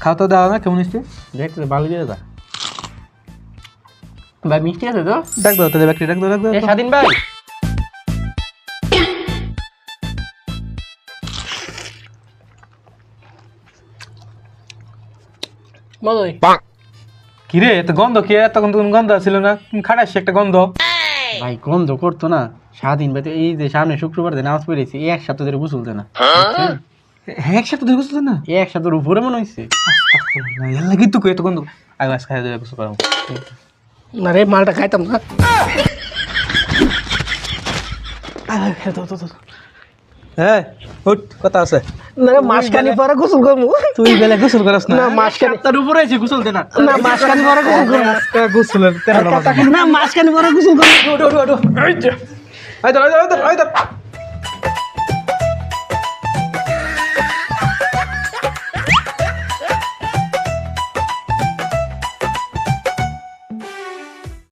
খাওয়া তো দাও না, কেমন হচ্ছে? দেখতে তো ভালো দিয়ে দা ভাই, মিষ্টি আছে তো? ডাক দাও তাহলে, ব্যাকরি ডাক দাও, ডাক দাও। এ স্বাধীন ভাই, বলোই কি রে, এত গন্ধ কি? তখন তো কোনো গন্ধ ছিল না, খাটাস একটা গন্ধ। ভাই, গন্ধ করতো না। স্বাধীন ভাই তো এই যে সামনে শুক্রবার দিন নামাজ পড়েছি, এই এক সপ্তাহ ধরে গোসল দেয় না। হ্যাঁ, এক সপ্তাহ ধরে গোসল দেন না? এই এক সপ্তাহের উপরে মনে হয়েছে। এলা কিন্তু কই এত গন্ধ? আগে আজ খাই দেবে গোসল করাবো। না রে, মালটা খাইতাম না। হ্যাঁ, উঠ, কথা আছে। না রে, মাসখানি পরে গোসল করবো। তুই বেলা গোসল করাস না? না, মাসখানি তার উপরে আছে গোসল দেয় না। না, মাসখানি পরে গোসল করবো। গোসলের তেরো না, মাসখানি পরে গোসল করবো। আয় ধর, আয় ধর, আয় ধর, আয় ধর।